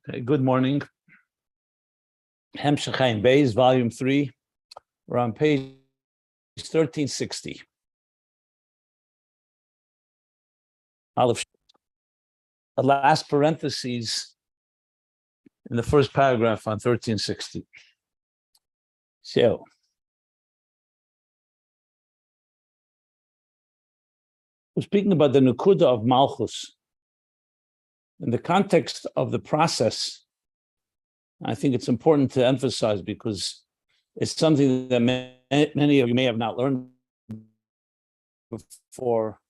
Okay, good morning. Ayin Beis, volume 3. We're on page 1360. The last parentheses in the first paragraph on 1360. So, we're speaking about the Nukuda of Malchus. In the context of the process, I think it's important to emphasize because it's something that many of you may have not learned before.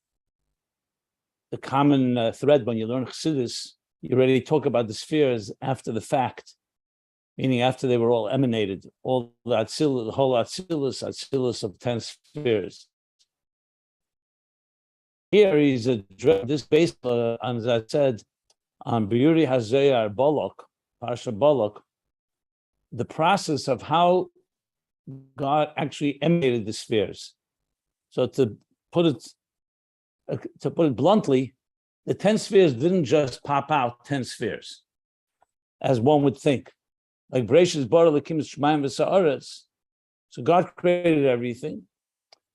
The common thread when you learn Chassidus, you already talk about the spheres after the fact, meaning after they were all emanated, all the Atzilus, the whole Atzilus of 10 spheres. Here he's addressed this based on, as I said, on Biuri Hazayar Bolok, Parsha Bolok, the process of how God actually emanated the spheres. So to put it bluntly, the 10 spheres didn't just pop out 10 spheres, as one would think. Like Bereshis bara Elokim Shemayim v'Sa'aretz. So God created everything,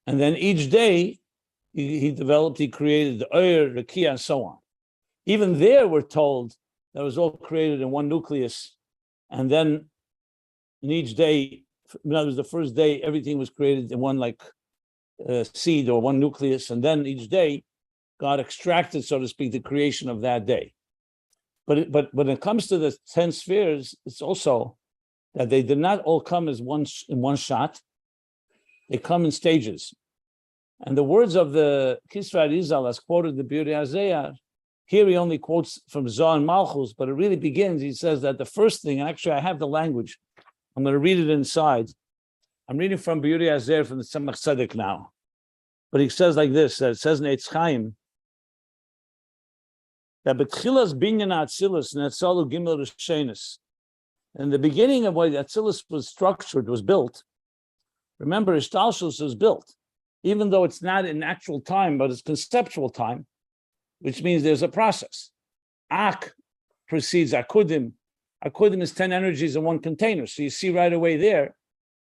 and then each day he created the Oyer, the Kia, and so on. Even there, we're told that it was all created in one nucleus, and then in each day, in other words, the first day, everything was created in one seed or one nucleus, and then each day, God extracted, so to speak, the creation of that day. But when it comes to the 10 spheres, it's also that they did not all come in one shot. They come in stages. And the words of the Kisra Rizal, as quoted the Biuri Hazayar, here he only quotes from Z'A and Malchus, but it really begins, he says that the first thing, actually I have the language, I'm going to read it inside. I'm reading from Biuri Hazayar from the Tzemach Tzedek now. But he says like this, that it says in Eitz Chaim, that B'tchilas binyan Atzilus netzalu gimel rishenis. In the beginning of when Atzilus was structured, was built, remember Ishtalshus was built, even though it's not in actual time, but it's conceptual time, which means there's a process. Ak precedes Akudim. Akudim is 10 energies in one container. So you see right away there,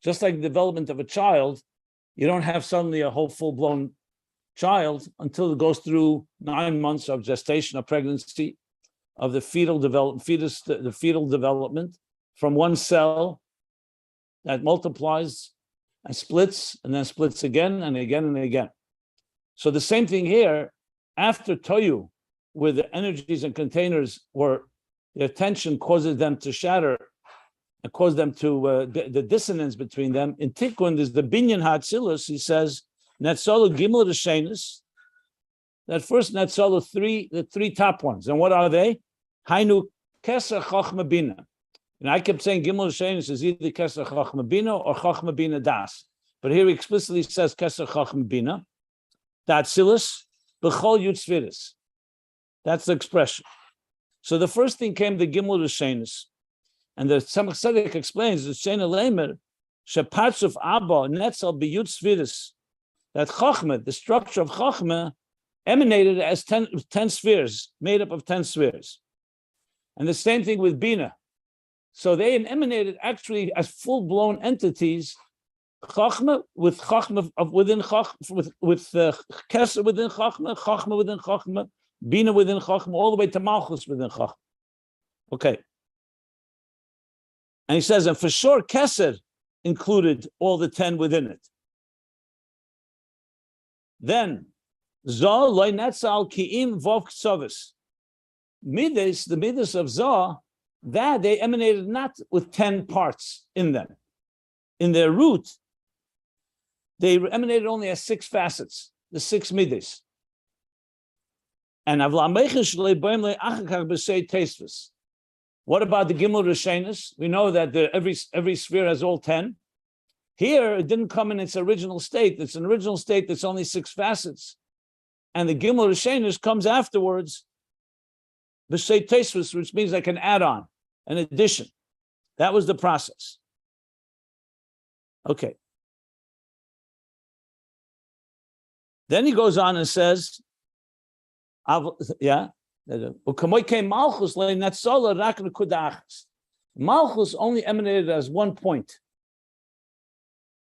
just like the development of a child, you don't have suddenly a whole full-blown child until it goes through 9 months of gestation, of pregnancy, of the fetal development from one cell that multiplies and splits, and then splits again and again and again. So the same thing here, after Toyu, where the energies and containers were, their tension causes them to shatter and cause them to, the dissonance between them. In Tikkun, there's the Binyan HaAtzilus, he says, Netzolu Gimel Rishenis, that first Netzolu, the three top ones. And what are they? Hainu Keser Chochma Bina. And I kept saying Gimel Rishenis is either Keser Chochma Bina or Chochma Bina Das. But here he explicitly says Keser Chochma Bina, Atzilus, B'chol Yud Tzviris. That's the expression. So the first thing came the Gimel Rishenis. And the Tzemach Tzedek explains, the Shena Leimer, Shepatzuf Abba Netzel B'Yud Tzviris, that Chochma, the structure of Chochma, emanated as 10 spheres, made up of 10 spheres. And the same thing with Bina. So they emanated actually as full-blown entities, Chochma with Chochma of within Chochma, with Keser within Chochma, Chochma within Chochma, Bina within Chochma, all the way to Malchus within Chochma. Okay. And he says, and for sure, Keser included all the 10 within it. Then, Z'A loy netzal ki'im vov k'tzovis. Midas, the midas of Z'A, that they emanated not with 10 parts in them. In their root, they emanated only as 6 facets, the 6 midas. And what about the Gimel Rishenis? We know that every sphere has all 10. Here, it didn't come in its original state. It's an original state that's only 6 facets. And the Gimel Rishenis comes afterwards, B'Sei Tesvus, which means like an add-on, an addition. That was the process. Okay. Then he goes on and says, yeah, Malchus only emanated as one point.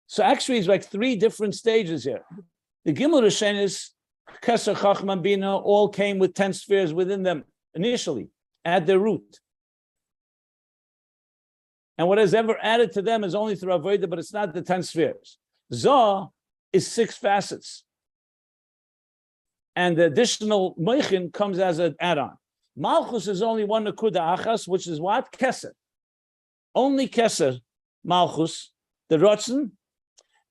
So actually, it's like three different stages here. The Gimel Rishenis, Keser, Chachma, Bina, all came with 10 spheres within them initially, at their root. And what is ever added to them is only through Avodah, but it's not the 10 spheres. Z'A is 6 facets. And the additional Mochin comes as an add-on. Malchus is only one Nakuda Achas, which is what? Keser. Only Keser, Malchus, the Rotzen,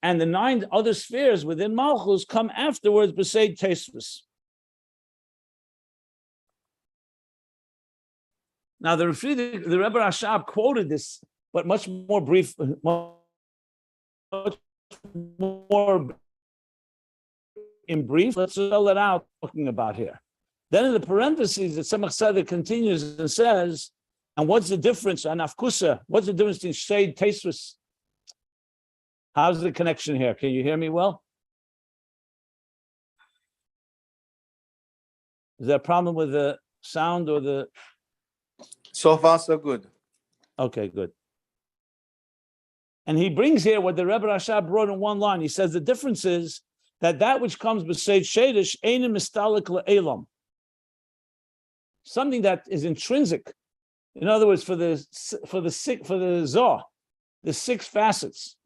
and the 9 other spheres within Malchus come afterwards, beside Tesvis. Now, the Rebbe Rashab quoted this, but much more brief, much more in brief. Let's spell it out, talking about here. Then in the parentheses, the Tzemach Tzedek continues and says, and what's the difference, and Afkusa, what's the difference between Shade, Tesvis? How's the connection here? Can you hear me well? Is there a problem with the sound or the... So far, so good. Okay, good. And he brings here what the Rebbe Rashab brought in one line. He says the difference is that which comes beside Shadish, Einim Mistalik Le'elam. Something that is intrinsic. In other words, for the Z'A, the 6 facets,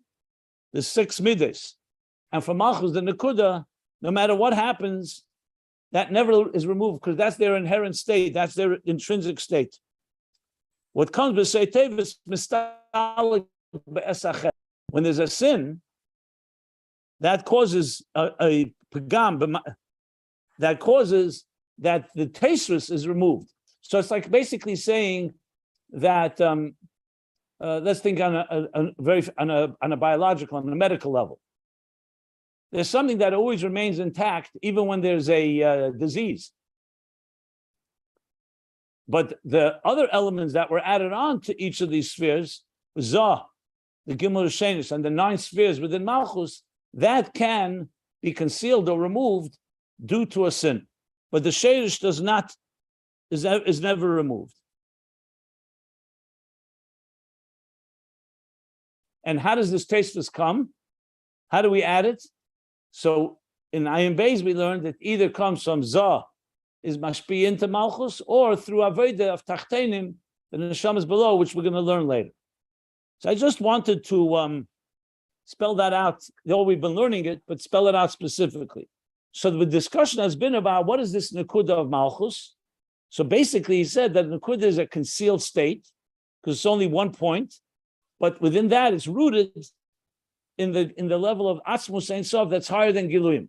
the 6 midas, and for Malchus, the Nakuda, no matter what happens, that never is removed because that's their inherent state, that's their intrinsic state. What comes b'sei tevis mistalik be'esachet. When there's a sin, that causes a pagam, that causes that the tesvis is removed. So it's like basically saying that let's think on a biological, on a medical level. There's something that always remains intact, even when there's a disease. But the other elements that were added on to each of these spheres, Z'A, the Gimel Rishenis, and the 9 spheres within Malchus, that can be concealed or removed due to a sin. But the Shadish does not, is never removed. And how does this tasteless come? How do we add it? So in Ayin Beis we learned that either comes from Z'A, is mashpi into Malchus, or through Avodah of Tachtenim, the Neshamas below, which we're going to learn later. So I just wanted to spell that out, though we've been learning it, but spell it out specifically. So the discussion has been about what is this Nakuda of Malchus. So basically he said that Nakuda is a concealed state, because it's only one point, but within that it's rooted in the level of Atzmus Ein Sof that's higher than Giluyim.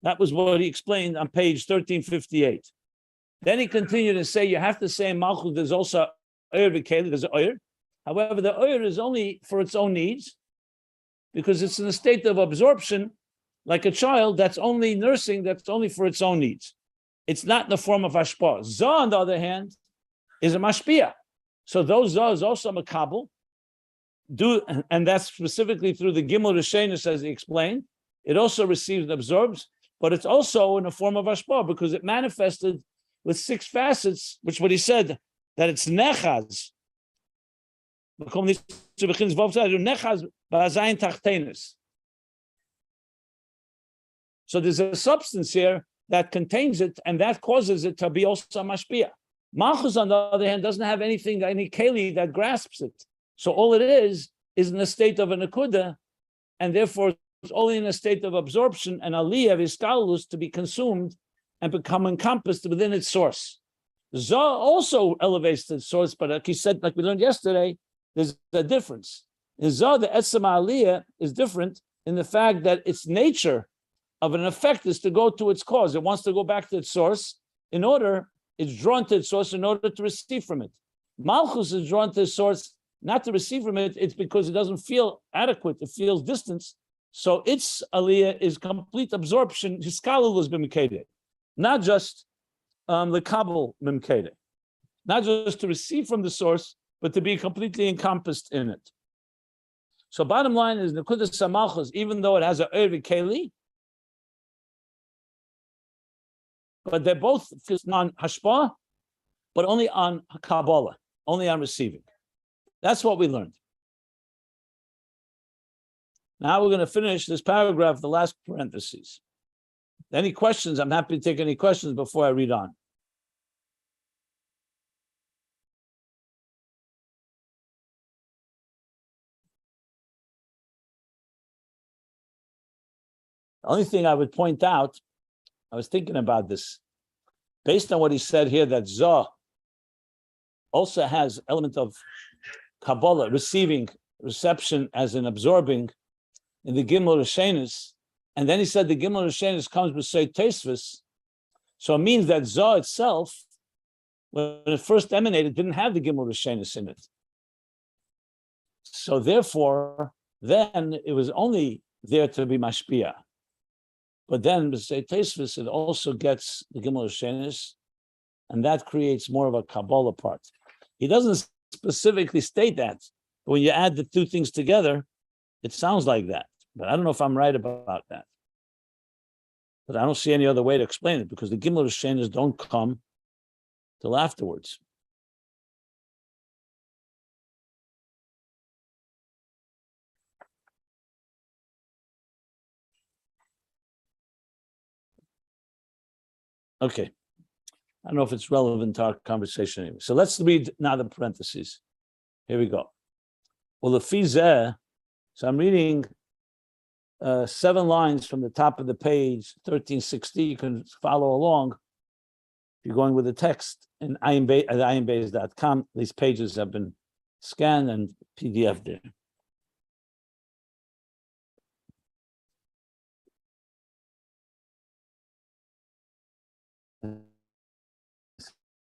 That was what he explained on page 1358. Then he continued to say, you have to say in Malchus there's also Oyer V'Keli, there's an Oyer. However, the Oyer is only for its own needs, because it's in a state of absorption, like a child that's only nursing, that's only for its own needs. It's not in the form of Hashpah. Z'A, on the other hand, is a Mashpia. So those Z'A is also a Makabel, and that's specifically through the Gimel Rishenis, as he explained. It also receives and absorbs, but it's also in a form of Hashpah, because it manifested with 6 facets, which what he said, that it's Nechaz. So there's a substance here that contains it, and that causes it to be also Mashpia. Malchus, on the other hand, doesn't have any keli that grasps it. So all it is in a state of a Nakuda, and therefore it's only in a state of absorption and aliyah viskalus to be consumed and become encompassed within its source. Z'A also elevates the source, but like he said, like we learned yesterday, there's a difference. In Z'A, the etzem aliyah is different in the fact that its nature of an effect is to go to its cause. It wants to go back to its source it's drawn to its source in order to receive from it. Malchus is drawn to its source not to receive from it, it's because it doesn't feel adequate, it feels distance. So its aliyah is complete absorption, hiskalulus b'mikede, not just lekabel b'mikede, not just to receive from the source, but to be completely encompassed in it. So bottom line is Nekudas Malchus, even though it has a Oyer V'Keli, but they're both on hashpah, but only on Kabbalah, only on receiving. That's what we learned. Now we're going to finish this paragraph, the last parentheses. Any questions? I'm happy to take any questions before I read on. The only thing I would point out, I was thinking about this, based on what he said here, that Z'A also has element of Kabbalah, receiving, reception as in absorbing in the Gimel Rishenis, and then he said the Gimel Rishenis comes with say Tesvis, so it means that Z'A itself, when it first emanated, didn't have the Gimel Rishenis in it. So therefore, then it was only there to be mashpia. But then, say Tesvis, it also gets the Gimel Rishenis, and that creates more of a Kabbalah part. He doesn't specifically state that, but when you add the two things together, it sounds like that. But I don't know if I'm right about that. But I don't see any other way to explain it, because the Gimel Rishenis don't come till afterwards. Okay. I don't know if it's relevant to our conversation anyway. So let's read now the parentheses. Here we go. Well, the fizeh, so I'm reading 7 lines from the top of the page, 1360. You can follow along if you're going with the text in Ayin Beis, at ayinbeis.com. These pages have been scanned and PDF there.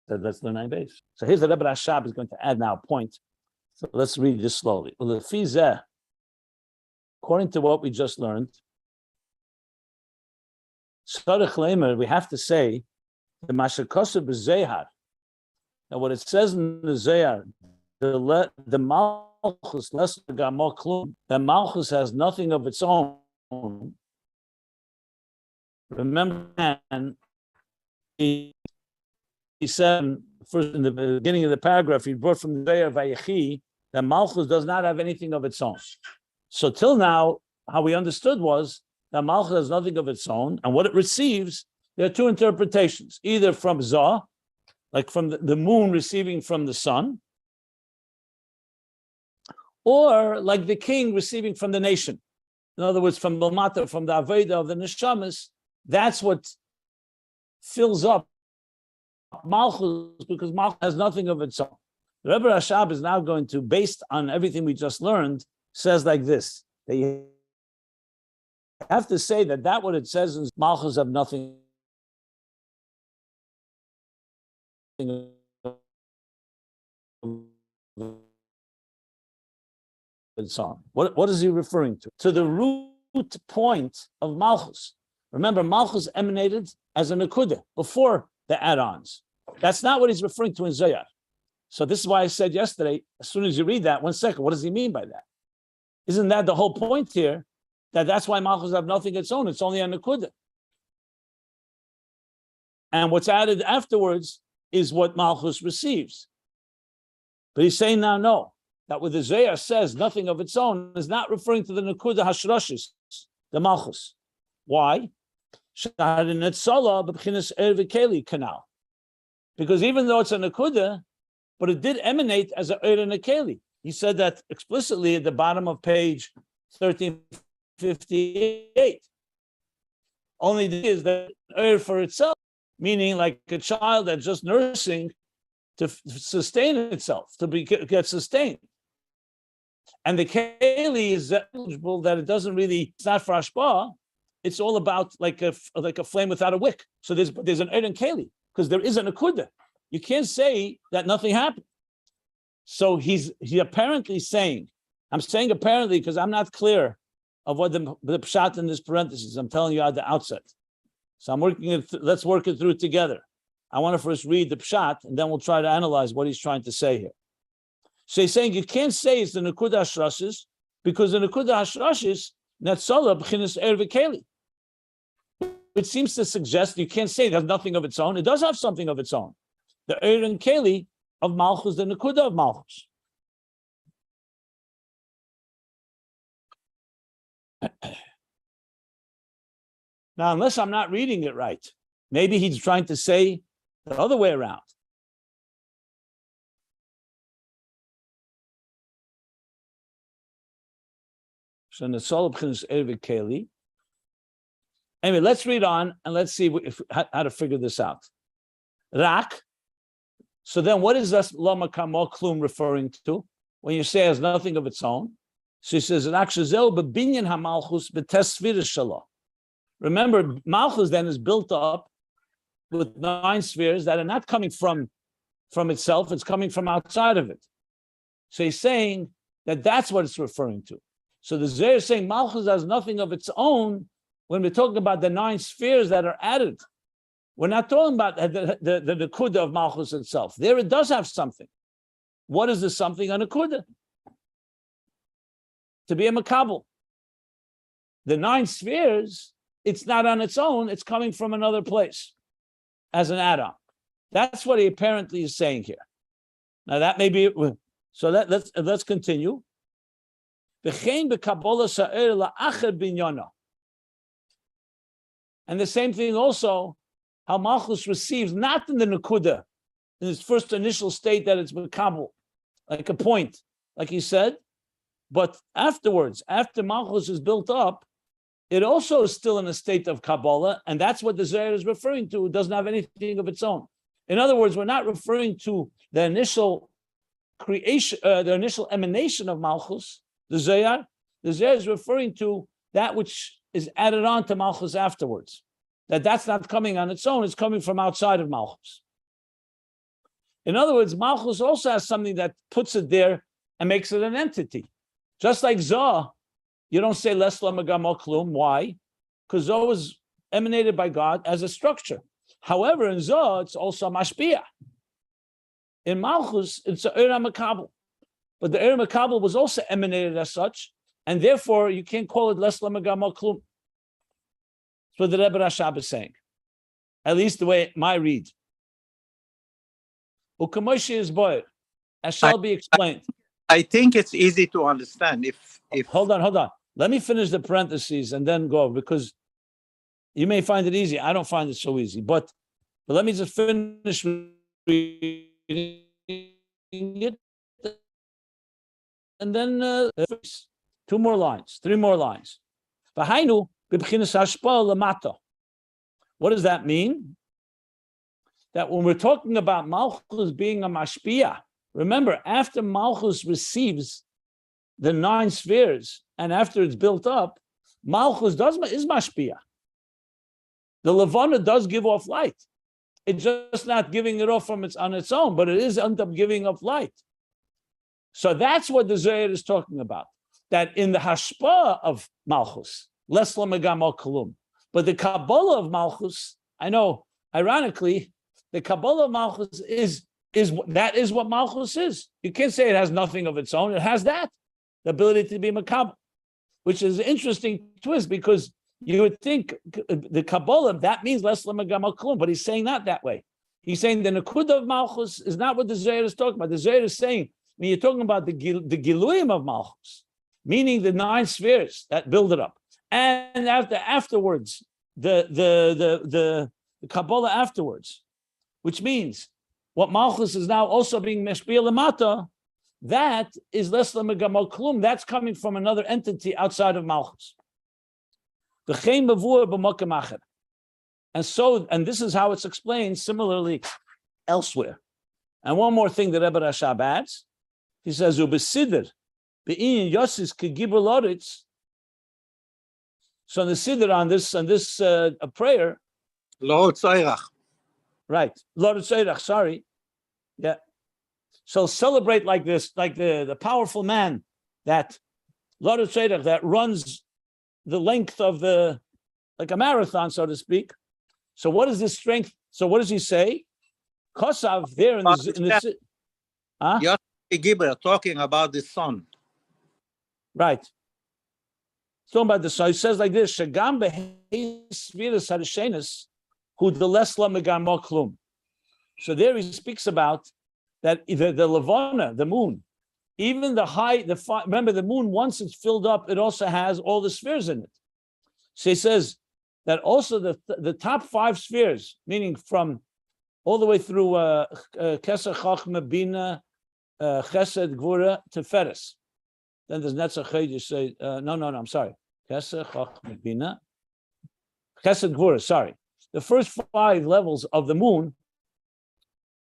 So let's learn Ayin Beis. So here's the Rebbe Rashab is going to add now a point. So let's read this slowly. Well, the fizeh, according to what we just learned, we have to say the Mashakosah b'Zehar. Now, what it says in the Z'A, the Malchus the Malchus has nothing of its own. Remember, he said first in the beginning of the paragraph, he brought from the Z'A Vayechi that Malchus does not have anything of its own. So till now, how we understood was that Malchus has nothing of its own, and what it receives, there are two interpretations, either from Z'A, like from the moon receiving from the sun, or like the king receiving from the nation. In other words, from the Mata, from the Aveda of the Neshamas, that's what fills up Malchus, because Malchus has nothing of its own. The Rebbe Rashab is now going to, based on everything we just learned, says like this, that you have to say that what it says is Malchus have nothing its own. What is he referring to? To the root point of Malchus. Remember, Malchus emanated as a Nakuda before the add-ons. That's not what he's referring to in Z'A. So this is why I said yesterday, as soon as you read that, 1 second, what does he mean by that? Isn't that the whole point here? That's why Malchus have nothing its own. It's only a Nakuda. And what's added afterwards is what Malchus receives. But he's saying now, no, that what the Z'A says, nothing of its own, is not referring to the Nakuda Hashrashis, the Malchus. Why? Because even though it's a Nakuda, but it did emanate as a Eir and a Keli. He said that explicitly at the bottom of page 1358. Only this is that Eir for itself, meaning like a child that's just nursing to sustain itself, to get sustained. And the Keli is eligible that it doesn't really, it's not for Ashba, it's all about like a flame without a wick. So there's an Eir and Keli, because there is a Nakuda. You can't say that nothing happened. So he apparently saying, I'm saying apparently because I'm not clear of what the pshat in this parenthesis. I'm telling you at the outset. So I'm working it. Let's work it through together. I want to first read the pshat, and then we'll try to analyze what he's trying to say here. So he's saying you can't say it's the Nakuda Hashrashis, because the Nakuda Hashrashis Netzala b'chinas Eir v'Keli. which seems to suggest you can't say it has nothing of its own. It does have something of its own. The Eir and Keli of Malchus, the Nekuda of Malchus. Now, unless I'm not reading it right, maybe he's trying to say the other way around. Anyway, let's read on and let's see how to figure this out. Rak. So then what is this lama kamo klum referring to? When you say it has nothing of its own. So he says, remember, Malchus then is built up with 9 spheres that are not coming from itself, it's coming from outside of it. So he's saying that that's what it's referring to. So the Z'A is saying Malchus has nothing of its own when we're talking about the 9 spheres that are added. We're not talking about the Nekuda of Malchus itself. There it does have something. What is the something on Nekuda? To be a makabel. The 9 spheres, it's not on its own, it's coming from another place as an add-on. That's what he apparently is saying here. Now that may be, so let's continue. And the same thing also, how Malchus receives, not in the Nekuda, in its first initial state that it's makabel, like a point, like he said, but afterwards, after Malchus is built up, it also is still in a state of Kabbalah, and that's what the Z'A is referring to. It doesn't have anything of its own. In other words, we're not referring to the initial creation, the initial emanation of Malchus, the Z'A. The Z'A is referring to that which is added on to Malchus afterwards. That's not coming on its own, it's coming from outside of Malchus. In other words, Malchus also has something that puts it there and makes it an entity. Just like Z'A, you don't say les lamagamo klum. Why? Because Z'A was emanated by God as a structure. However, in Z'A, it's also mashpia. In Malchus, it's a Eir HaMakabel. But the Eir HaMakabel was also emanated as such, and therefore you can't call it les lamagamo klum. That's what the Rebbe Rashab is saying. At least the way my read. Ukamoshi is boy, as shall be explained. I think it's easy to understand if Hold on. Let me finish the parentheses and then go, because you may find it easy. I don't find it so easy, but let me just finish reading it, and then 2 more lines, 3 more lines. What does that mean? That when we're talking about Malchus being a mashpia, remember, after Malchus receives the 9 spheres and after it's built up, Malchus is mashpia. The Levana does give off light. It's just not giving it off on its own, but it is end up giving off light. So that's what the Z'A is talking about. That in the hashpa of Malchus, les lamagamo klum. But the Kabbalah of Malchus, I know, ironically, the Kabbalah of Malchus is what Malchus is. You can't say it has nothing of its own. It has that, the ability to be makabel, which is an interesting twist, because you would think the Kabbalah, that means les lamagamo klum, but he's saying not that way. He's saying the Nekuda of Malchus is not what the Z'A is talking about. The Z'A is saying, when you're talking about the Giluyim of Malchus, meaning the 9 spheres that build it up, and afterwards, the Kabbalah afterwards, which means what Malchus is now also being meshpia lamata, that is les lamagamo klum. That's coming from another entity outside of Malchus. And this is how it's explained similarly elsewhere. And one more thing that Rebbe Rashab adds, he says, "Ubesider be'in yosis kegibur loritz." So on the siddur on this prayer, Lord Tzairach. right? Lord Tzairach, sorry, yeah. So celebrate like this, like the powerful man that Lord Tzairach that runs the length of like a marathon, so to speak. So what is this strength? So what does he say? Kosav there in the Gibber talking about the sun. Right. talking about this. So he says like this: Shagam beheis hadishenis, who the lesla megamo klum. So there he speaks about that the levana, the moon, even remember the moon, once it's filled up, it also has all the spheres in it. So he says that also the top 5 spheres, meaning from all the way through Kesser, Chachma, Bina, Chesed, Gvura, Teferes. Then there's Netzach, you say, no, I'm sorry. Kesser, Chachma, Bina, Chesed, Gvura, sorry. The first 5 levels of the moon,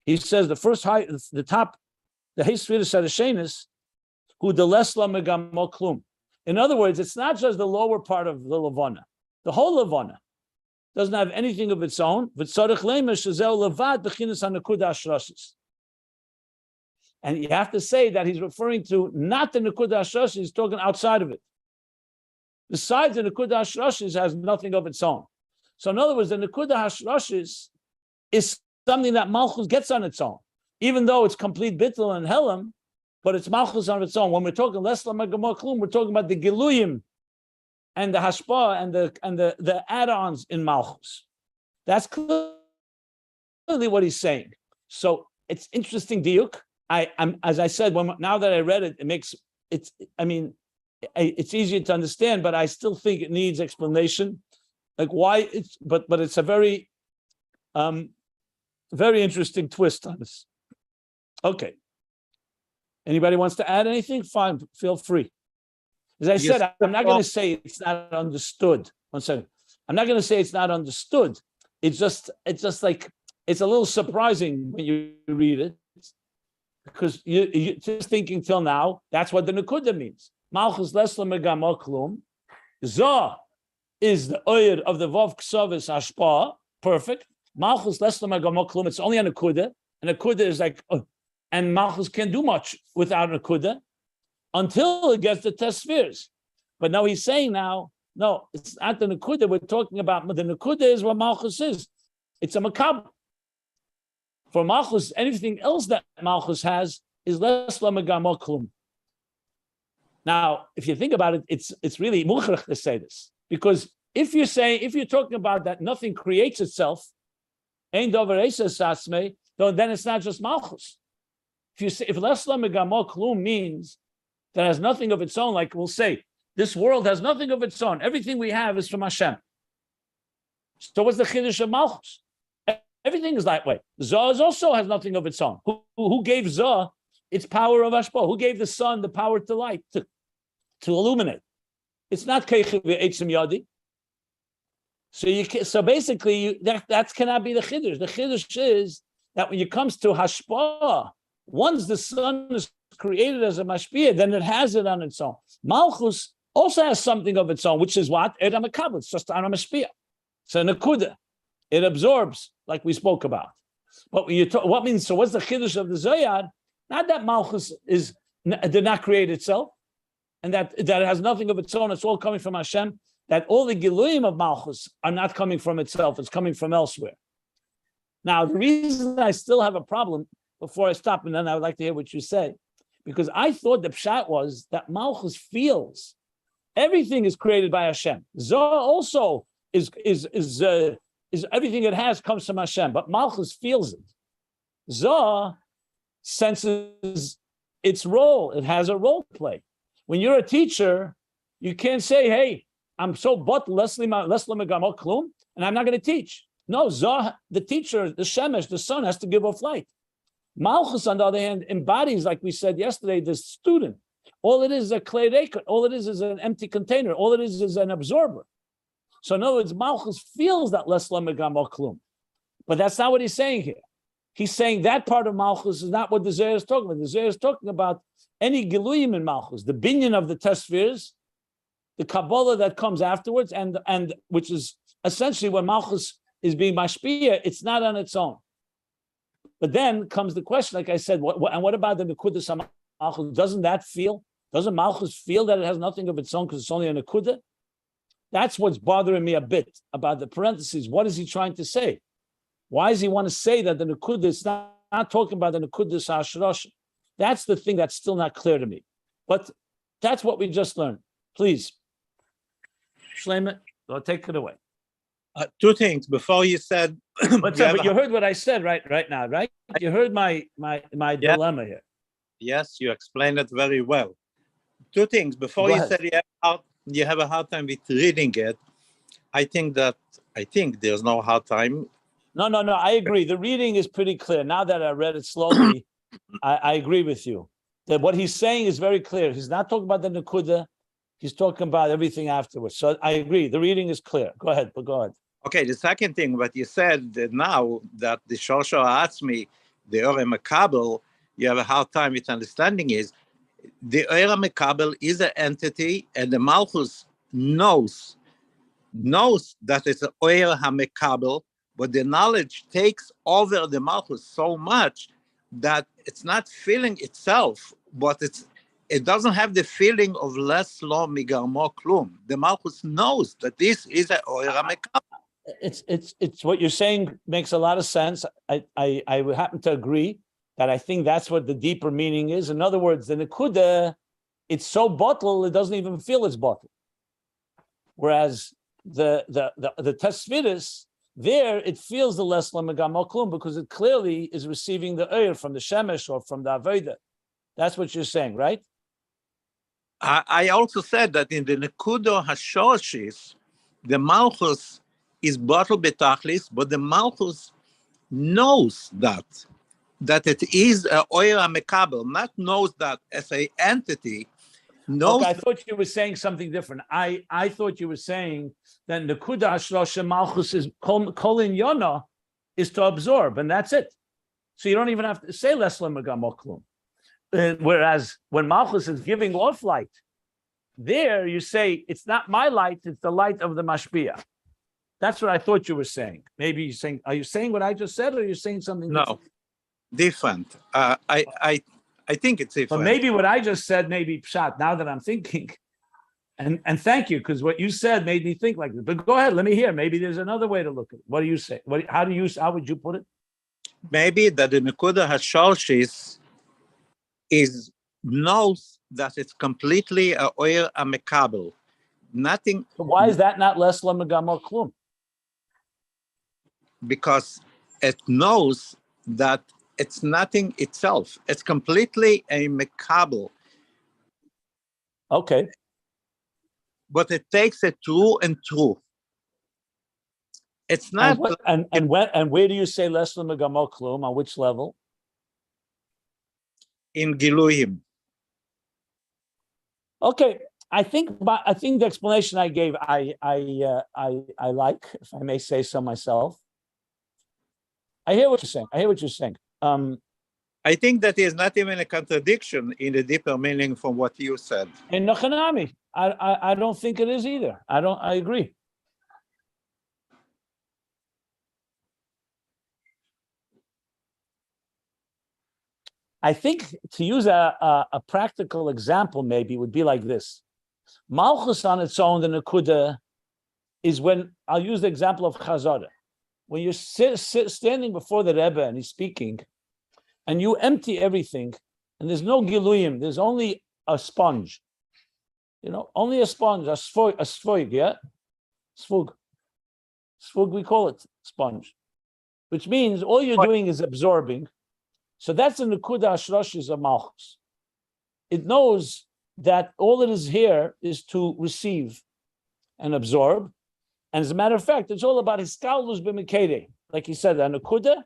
he says the first height, the top, the Heisviris Sadashenis, who the Lesla Megamo Klum. In other words, it's not just the lower part of the Levana. The whole Levana doesn't have anything of its own. And you have to say that he's referring to not the Nakuda Ashrashis, he's talking outside of it. Besides the Nakuda Ashrashis has nothing of its own. So in other words, the Nakuda Ashrashis is something that Malchus gets on its own, even though it's complete Bittul and Helam, but it's Malchus on its own. When we're talking Lesla Megamor Klum, we're talking about the Giluyim and the Hashpa and the add-ons in Malchus. That's clearly what he's saying. So it's interesting, diuk. I'm as I said, now that I read it, it's easier to understand, but I still think it needs explanation, like why it's. But it's a very, very interesting twist on this. Okay. Anybody wants to add anything? Fine, feel free. As I said, I'm not going to say it's not understood. 1 second. I'm not going to say it's not understood. It's just like, it's a little surprising when you read it, because you're just thinking till now, that's what the Nakuda means. Malchus lesla megamo klum. Z'A is the oyer of the Vav Ksavis Hashpa. Perfect. Malchus lesla megamo klum. It's only a Nakuda. And Nakuda is like, and Malchus can't do much without Nakuda until it gets the test spheres. But now he's saying no, it's not the Nakuda we're talking about. The Nakuda is what Malchus is. It's a makabel. For Malchus, anything else that Malchus has is less lamegamo klum. Now, if you think about it, it's really mukhrach to say this, because if you're talking about that nothing creates itself, ein davar eses asmei, then it's not just Malchus. If less lamegamo klum means that has nothing of its own, like we'll say, this world has nothing of its own. Everything we have is from Hashem. So what's the chiddush of Malchus? Everything is that way. Z'A also has nothing of its own. Who gave Z'A its power of Hashpah? Who gave the sun the power to light, to illuminate? It's not Keichiv Eitzim Yadi. So basically, that cannot be the chiddush. The chiddush is that when it comes to Hashpah, once the sun is created as a mashpia, then it has it on its own. Malchus also has something of its own, which is what? Edam Makabel. It's just on a mashpia. So Nakuda. It absorbs, like we spoke about. But when you talk, what means, so what's the chiddush of the Zoyar? Not that Malchus did not create itself, and that it has nothing of its own, it's all coming from Hashem, that all the Giluyim of Malchus are not coming from itself, it's coming from elsewhere. Now, the reason I still have a problem, before I stop, and then I would like to hear what you say, because I thought the pshat was that Malchus feels everything is created by Hashem. Zohar also is everything it has comes from Hashem, but Malchus feels it. Zohar senses its role. It has a role to play. When you're a teacher, you can't say, hey, I'm so but Leslie klum, and I'm not going to teach. No, Zohar, the teacher, the shemesh, the sun has to give off light. Malchus, on the other hand, embodies, like we said yesterday, the student. All it is a clay record. All it is an empty container. All it is an absorber. So in other words, Malchus feels that less lamegamo klum. But that's not what he's saying here. He's saying that part of Malchus is not what the Z'A is talking about. The Z'A is talking about any giluyim in Malchus, the binyan of the tespheres, the Kabbalah that comes afterwards, and which is essentially when Malchus is being mashpia, it's not on its own. But then comes the question, like I said, what about the Nekudas Malchus? Doesn't Malchus feel that it has nothing of its own because it's only a Nekuda? That's what's bothering me a bit about the parentheses. What is he trying to say? Why does he want to say that the Nekuda is not talking about the Nekudas HaShrosh? That's the thing that's still not clear to me. But that's what we just learned. Please. Shleimah, go take it away. Two things. Before you said, But you heard what I said right now, right? You heard my dilemma here. Yes, you explained it very well. Two things. Before Go you ahead. said you have a hard time with reading it. I think there's no hard time. No. I agree. The reading is pretty clear. Now that I read it slowly, I agree with you. That what he's saying is very clear. He's not talking about the Nakuda. He's talking about everything afterwards. So I agree. The reading is clear. Go ahead. Okay, the second thing, what you said that now that the Shosha Atzmi, the Ora Mekabel, you have a hard time with understanding is the Ora Mekabel is an entity, and the Malchus knows that it's an Ora HaMekabel, but the knowledge takes over the Malchus so much that it's not feeling itself, but it doesn't have the feeling of less lo migarmo klum. The Malchus knows that this is an Ora HaMekabel. It's what you're saying makes a lot of sense. I would happen to agree that I think that's what the deeper meaning is. In other words, the Nakuda, it's so bottle it doesn't even feel it's bottle. Whereas the Tasvidus, there it feels the less lamagam klum because it clearly is receiving the oil from the shemesh or from the avodah. That's what you're saying, right? I also said that in the Nekudo Hashorshis, the Malchus is bottle betachlis, but the Malchus knows that it is a oira mekabel, not knows that as an entity. Knows. Okay, I thought you were saying something different. I thought you were saying that Nekuda Hashlosha Malchus is kolin yona is to absorb, and that's it. So you don't even have to say les lemagamoklum. Whereas when Malchus is giving off light, there you say it's not my light; it's the light of the mashpia. That's what I thought you were saying. Maybe you're saying, are you saying what I just said, or are you saying something different? I think it's different. But maybe what I just said, maybe pshat. Now that I'm thinking, and thank you, because what you said made me think like this. But go ahead, let me hear. Maybe there's another way to look at it. What do you say? How would you put it? Maybe that the Nekuda Hasholshis knows that it's completely a oir amekabel. Nothing. So why is that not less lamagam klum? Because it knows that it's nothing itself. It's completely a mekabel. Okay. But it takes it true and true. It's not. And where do you say less lamagam klum? On which level? In Giluhim. Okay. I think the explanation I gave, I like, if I may say so myself. I hear what you're saying. I think that is not even a contradiction in the deeper meaning from what you said. In Nachanami, I don't think it is either. I agree. I think to use a practical example maybe would be like this. Malchus on its own, the Nakuda, is when, I'll use the example of Chazara. When you're standing before the Rebbe and he's speaking, and you empty everything, and there's no giluyim, there's only a sponge. Only a sponge, a sfug, yeah? Sfug. Sfug, we call it sponge. Which means all you're doing is absorbing. So that's the Nakuda Hashroshis of Malchus. It knows that all it is here is to receive and absorb. And as a matter of fact, it's all about hiskalus b'mekede. Like he said, a Nakuda,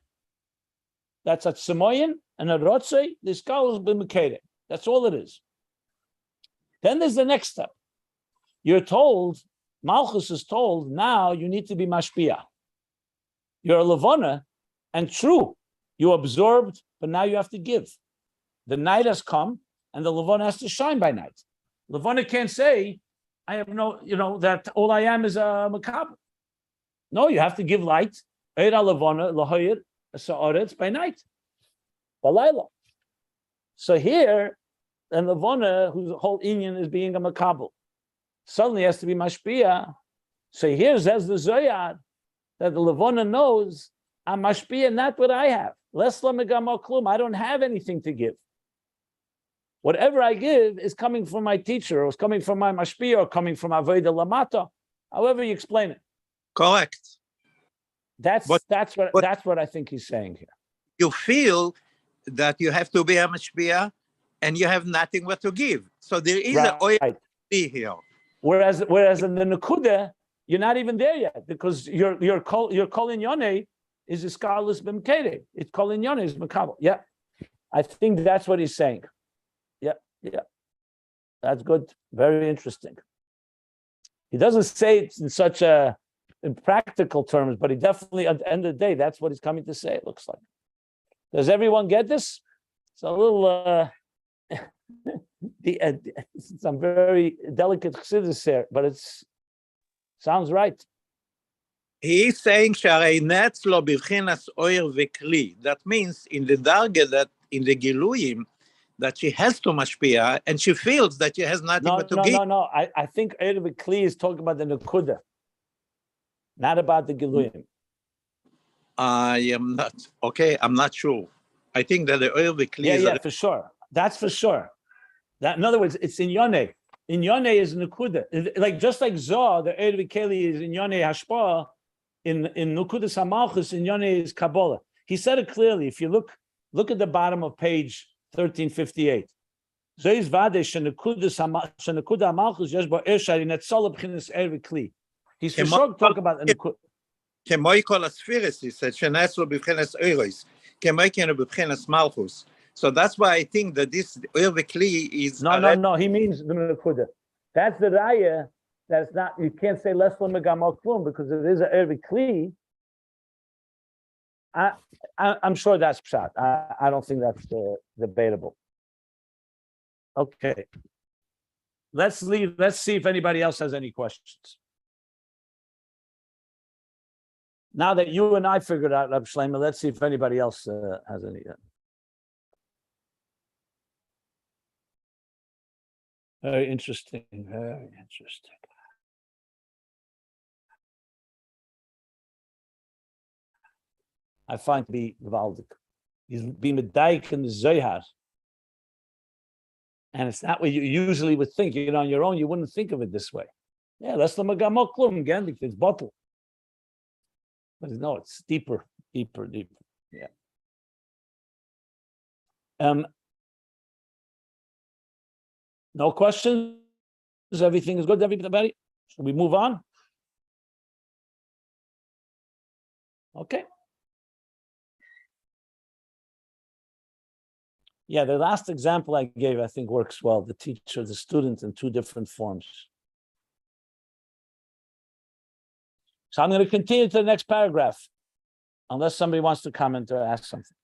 that's at Samoyin, and a Rotzei, the hiskalus b'mekede. That's all it is. Then there's the next step. You're told, Malchus is told, now you need to be mashpia. You're a levana, and true, you absorbed, but now you have to give. The night has come, and the levana has to shine by night. Levana can't say, I have that all I am is a macabre. No, you have to give light. Eira levana, lahoyer, sa'aretz, by night. Balayla. So here, and levana, whose whole inyan is being a macabre, suddenly has to be mashpia. So here's as the Zoyad, that the levana knows, I'm mashpia, not what I have. Less lamegam klum. I don't have anything to give. Whatever I give is coming from my teacher, or is coming from my mashpia, or coming from Avodah Lamata. However you explain it. Correct. That's what I think he's saying here. You feel that you have to be a mashpia and you have nothing what to give. So there is a oil here. Whereas in the Nakuda, you're not even there yet because your kol inyone is iskarlus b'mkere. It's kol inyone is makabel. Yeah, I think that's what he's saying. Yeah, that's good. Very interesting. He doesn't say it in such in practical terms, but he definitely, at the end of the day, that's what he's coming to say. It looks like. Does everyone get this? It's a little. Some very delicate chassidus here, but it's sounds right. He is saying netz lo b'chinas oyer v'kli. That means in the darga, that in the giluyim, that she has to mashpia and she feels that she has nothing but to give. No. I think oyer v'kli is talking about the nekuda, not about the giluyim. I am not okay. I'm not sure. I think that the oyer v'kli. Yeah, for sure. That's for sure. That, in other words, it's in Yone. In Yone is Nukuda. Like just like Z'A, the Eir V'Keli is in Yone Hashpa, in Nukuda Malchus, in Yone is Kabbalah. He said it clearly. If you look at the bottom of page 1358. Zois Vade Shenukuda Malchus Yeshba Ershari Netzol B'chinas Eir V'Kli. He's for sure talking about the Nukuda. Kemoi kol asfiris, he said, Shenetzlo B'chinas Eiros. Kemoi kenu B'chinas Malchus. So that's why I think that this oil v'kli is... No. He means the Nakuda. That's the raya. That's not, you can't say less than Megamot Klum because it is an oil v'kli. I'm sure that's pshat. I don't think that's debatable. Okay. Let's see if anybody else has any questions. Now that you and I figured out Rab Shlomo, let's see if anybody else has any. Very interesting. Very interesting. I find to be Valdik. He's been medayik in the Zohar. And it's not what you usually would think. You know, on your own, you wouldn't think of it this way. Yeah, that's the Megamot Klum again, because it's bottle. But no, it's deeper. Yeah. No questions? Everything is good, everybody? Should we move on? Okay. Yeah, the last example I gave, I think, works well. The teacher, the student in two different forms. So I'm going to continue to the next paragraph, unless somebody wants to comment or ask something.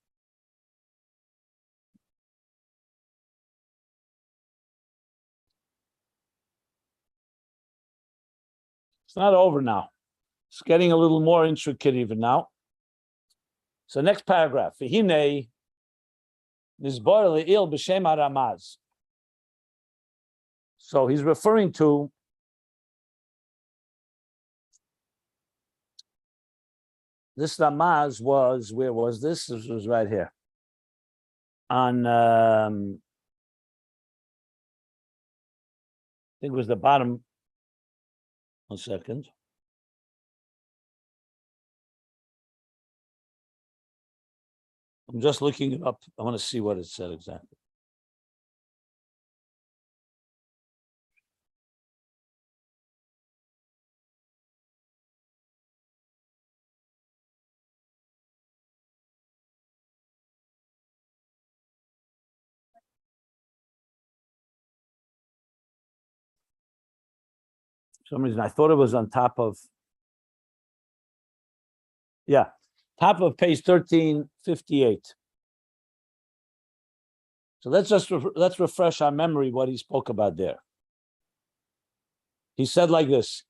It's not over now. It's getting a little more intricate even now. So next paragraph. V'hinei nizbar le'il b'shem haramaz. So he's referring to this Ramaz was, where was this? This was right here. On, I think it was the bottom. 1 second. I'm just looking it up. I want to see what it said exactly. For some reason, I thought it was on top of, top of page 1358. So let's refresh our memory what he spoke about there. He said like this.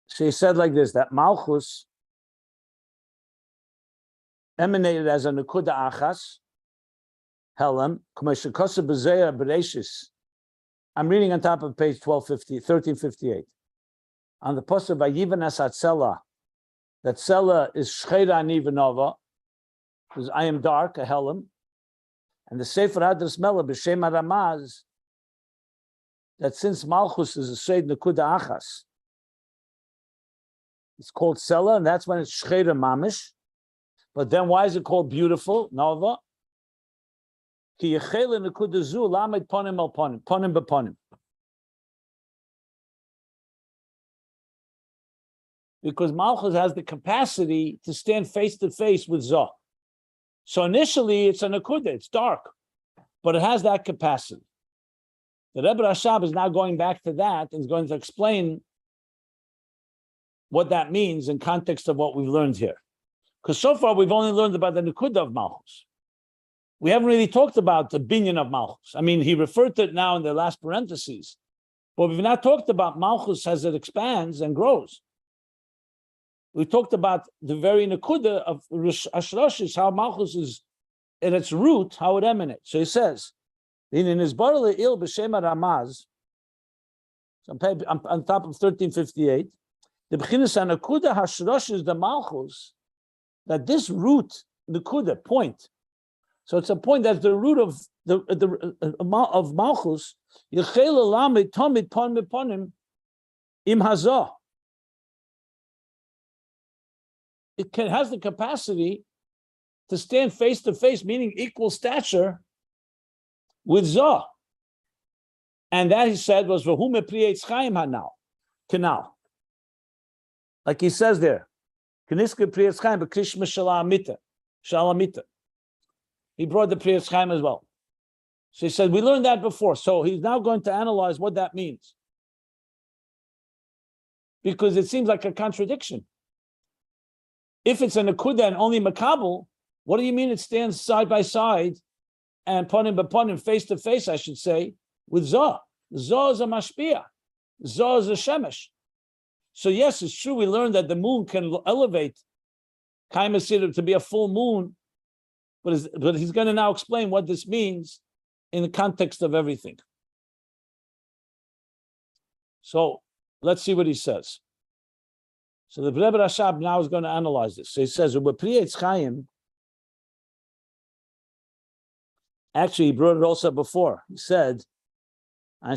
So he said like this, that Malchus emanated as a Nekuda Achas, Helem, I'm reading on top of page 1358. On the post of Vayivan Asatzela, that Sela is Shcheira Nivanova, because I am dark, a Helam, and the Sefer Hadras Mela b'Shem Ramaz, that since Malchus is a Seid Nekuda Achas, it's called Sela, and that's when it's Shcheira Mamish. But then why is it called beautiful, Nova? Ki Yechele Nekuda Zu Lamed Ponim Al Ponim, Ponim B'Ponim. Because Malchus has the capacity to stand face to face with Z'A. So initially it's a Nekuda, it's dark, but it has that capacity. The Rebbe Rashab is now going back to that and is going to explain what that means in context of what we've learned here. Because so far we've only learned about the Nekuda of Malchus. We haven't really talked about the binyan of Malchus. I mean, he referred to it now in the last parentheses, but we've not talked about Malchus as it expands and grows. We talked about the very Nekuda of Ashroshis, how Malchus is at its root, how it emanates. So he says, in his Barle Il B'Shem Ramaz, on top of 1358, the B'chinas HaNekuda Hashroshis the Malchus, that this root, Nekuda, point. So it's a point that's the root of of Malchus. Yechel Lamed Tomid Pon Meponim Im Hazah. It has the capacity to stand face to face, meaning equal stature, with Z'A. And that, he said, was V'hu Meprietz Chaim Hanal, canal. Like he says there, Kniska Prietz Chaim, B'Krishma Shalamita. He brought the Prietz Chaim as well. So he said, we learned that before. So he's now going to analyze what that means. Because it seems like a contradiction. If it's a Nekuda and only Makabel, what do you mean it stands side by side and Ponim B'Ponim, face to face, I should say, with Z'A? Z'A is a Mashpia. Z'A is a Shemesh. So yes, it's true, we learned that the moon can elevate Kaimasidim to be a full moon, but he's going to now explain what this means in the context of everything. So let's see what he says. So the Rebbe Rashab now is going to analyze this. So he says, actually, he brought it also before. He said, okay.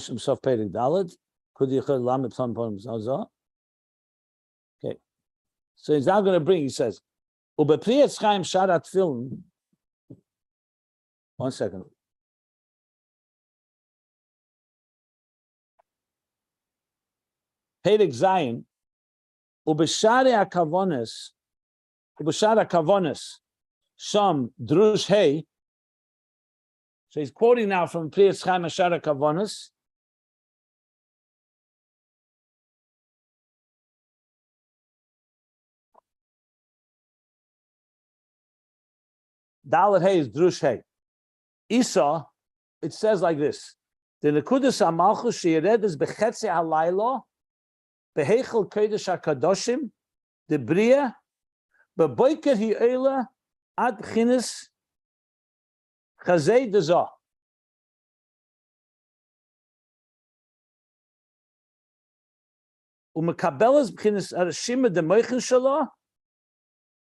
So he's now going to bring, he says, one second. Perek Zayin, Ubeshare Kavonis, Sham Drush Hey. So he's quoting now from Priyat Chaim Ashara Kavonis. Dalet Hey is Drush Hey. Isa, it says like this: the Nekudas HaMalchus sheyered is bechetze halaylo, behechel kodesh hakadoshim, the bria, beboiker hi'ela ad b'chinas chazei dezah. Umekabelas b'chinas arashima de mochin shalo,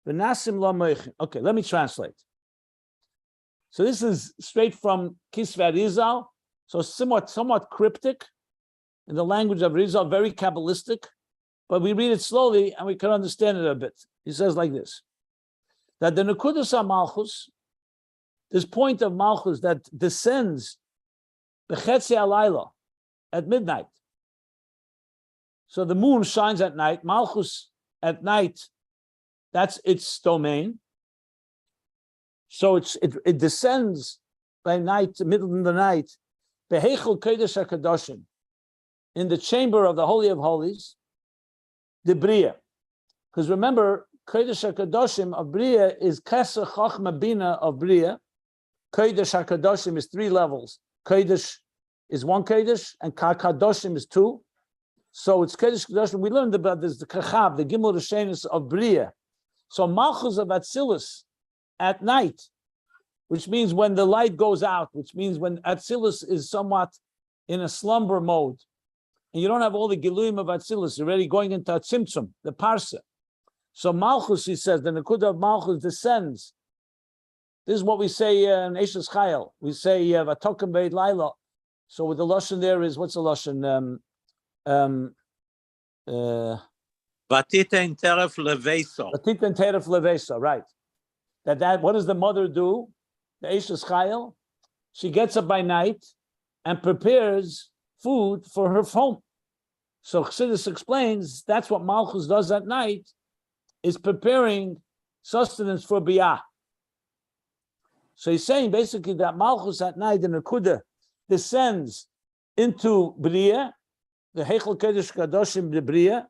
v'nasim la mochin. Okay, let me translate. So this is straight from Kisvei Rizal, so somewhat cryptic in the language of Rizal, very Kabbalistic, but we read it slowly and we can understand it a bit. He says like this, that the Nekudas HaMalchus, this point of Malchus that descends B'chetzi Alayla, at midnight. So the moon shines at night, Malchus at night, that's its domain. So it descends by night, middle of the night, behechel kodesh hakadoshim, in the chamber of the Holy of Holies, the Bria. Because remember, kodesh hakadoshim of Bria is keser chachma bina of Bria. Kodesh hakadoshim is 3 levels. Kodesh is 1 kodesh, and kadoshim is 2. So it's kodesh kadoshim. We learned about this, the kachab, the gimel rishenis of Bria. So malchus of Atzilus at night, which means when the light goes out, which means when Atzilus is somewhat in a slumber mode, and you don't have all the Giluyim of Atzilus, you're already going into Tzimtzum, the Parsa. So Malchus, he says, the Nakuda of Malchus descends. This is what we say in Eshes Chayil. We say Vatokim Beit Laila. So with the lashon there is, what's the lashon? Vatiten teref leveso. Vatiten teref leveso, right? That what does the mother do? The Eshes Chayil, she gets up by night and prepares food for her home. So Chassidus explains that's what Malchus does at night, is preparing sustenance for Biyah. So he's saying basically that Malchus at night in the Nakuda descends into Bria, the Heichel Kedesh Kadoshim de Bria.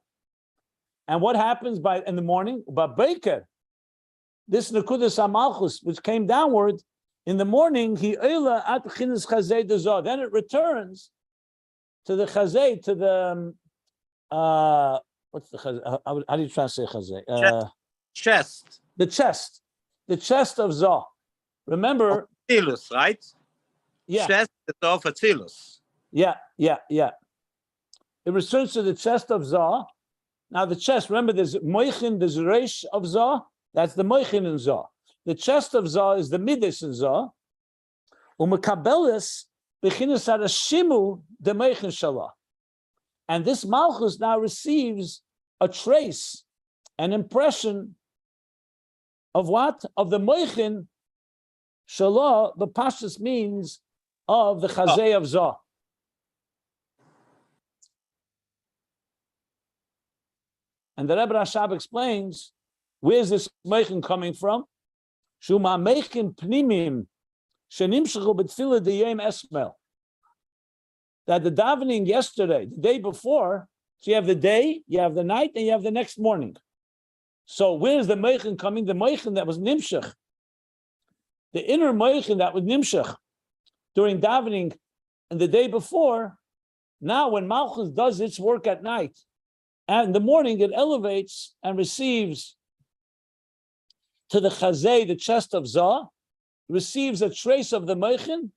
And what happens in the morning? But Baker, this Nakuda Malchus, which came downward, in the morning, he Eila at Chinas Chazei Dezah. Then it returns to the Chazei, to the what's the Chazei? How do you translate Chazei? Chest. The chest of Zah. Remember, Atzilus, right? Yeah. Chest of Atzilus. Yeah. It returns to the chest of Zah. Now the chest, remember, there's Mochin, there's Reish of Zah. That's the Mochin in Zah. The chest of Zah is the Midas in Zah. Umekabelis bechinas harashimu the Mochin shalah. And this Malchus now receives a trace, an impression of what? Of the Mochin shalah. The Pashtus means of the Chazei of Zah. And the Rebbe Rashab explains, where's this Mochin coming from? Shuma Mochin pnimim shenimshachu b'tfilah d'yom esmel. That the davening yesterday, the day before, so you have the day, you have the night, and you have the next morning. So where's the Mochin coming? The Mochin that was nimshach, the inner Mochin that was nimshach during davening and the day before. Now when Malchus does its work at night, and in the morning it elevates and receives to the Chazei, the chest of Zah, receives a trace of the Mochin,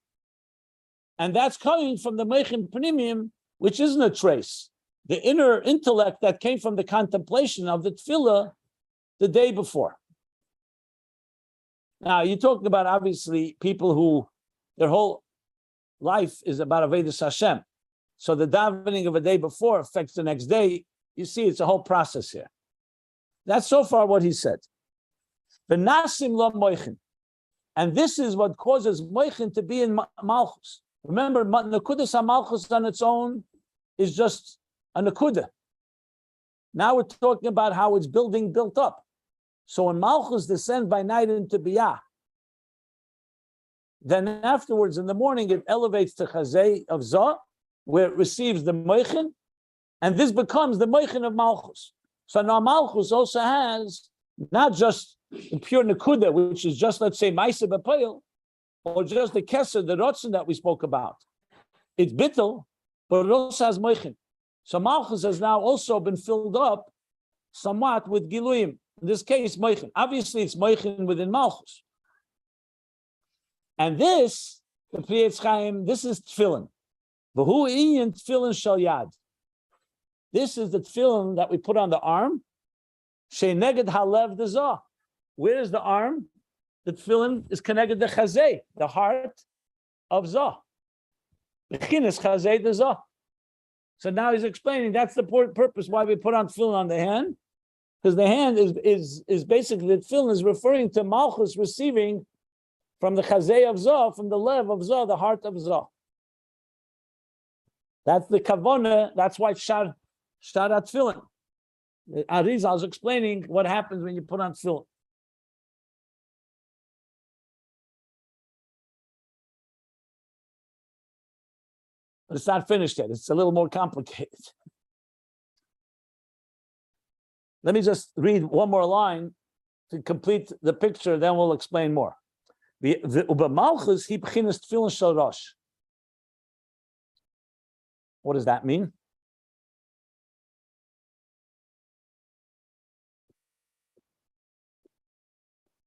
and that's coming from the Mochin Pnimim, which isn't a trace. The inner intellect that came from the contemplation of the Tefillah the day before. Now, you're talking about, obviously, people who their whole life is about Avodas Hashem. So the davening of a day before affects the next day. You see, it's a whole process here. That's so far what he said. V'nasim lo Mochin. And this is what causes Mochin to be in Malchus. Remember, Nakudas Malchus on its own is just a Nakuda. Now we're talking about how it's built up. So when Malchus descends by night into Biyah, then afterwards in the morning it elevates to Chazei of Zah, where it receives the Mochin, and this becomes the Mochin of Malchus. So now Malchus also has not just the pure Nakuda, which is just, let's say, Maisa B'Poel, or just the Keser, the Rotzen that we spoke about. It's Bittel, but it also has Mochin. So Malchus has now also been filled up somewhat with Giluyim. In this case, Mochin. Obviously, it's Mochin within Malchus. And this, the Pri Etz Chaim, this is Tefillin. V'hu inyan Tefillin shel yad. This is the Tefillin that we put on the arm. She'neged halev dezah. Where is the arm? The Tefillin is connected to Chazei, the heart of Zah. Bechinas Chazei dezah. So now he's explaining that's the purpose why we put on Tefillin on the hand, because the hand is basically, the Tefillin is referring to Malchus receiving from the Chazei of Zah, from the lev of Zah, the heart of Zah. That's the Kavona, that's why Shtar Tefillin. Arizal is explaining what happens when you put on Tefillin. But it's not finished yet. It's a little more complicated. Let me just read one more line to complete the picture, then we'll explain more. Malchus he bechinas Tefillin shel Rosh. What does that mean?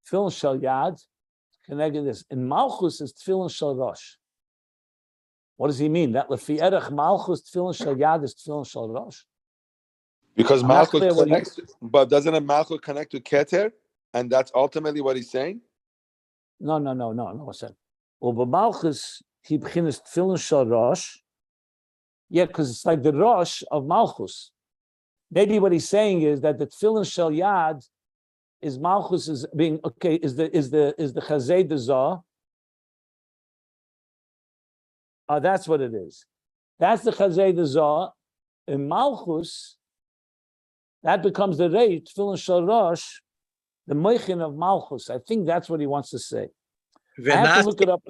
Tefillin shel Yad, connected this. In Malchus is Tefillin shel Rosh. What does he mean? That lefi erech Malchus Tefillin shel Yad is Tefillin shel Rosh? Because I'm not Malchus clear what connects, but doesn't a Malchus connect to Keter? And that's ultimately what he's saying? No. I said, well, but Malchus, he begins Tefillin shel Rosh. Yeah, because it's like the Rosh of Malchus. Maybe what he's saying is that the Tefillin shel Yad is Malchus is being okay. Is the Chazei de Z'A? That's what it is. That's the Chazei de Z'A. In Malchus, that becomes the Rei Tefillin shel Rosh, the Mochin of Malchus. I think that's what he wants to say. I have to look it up.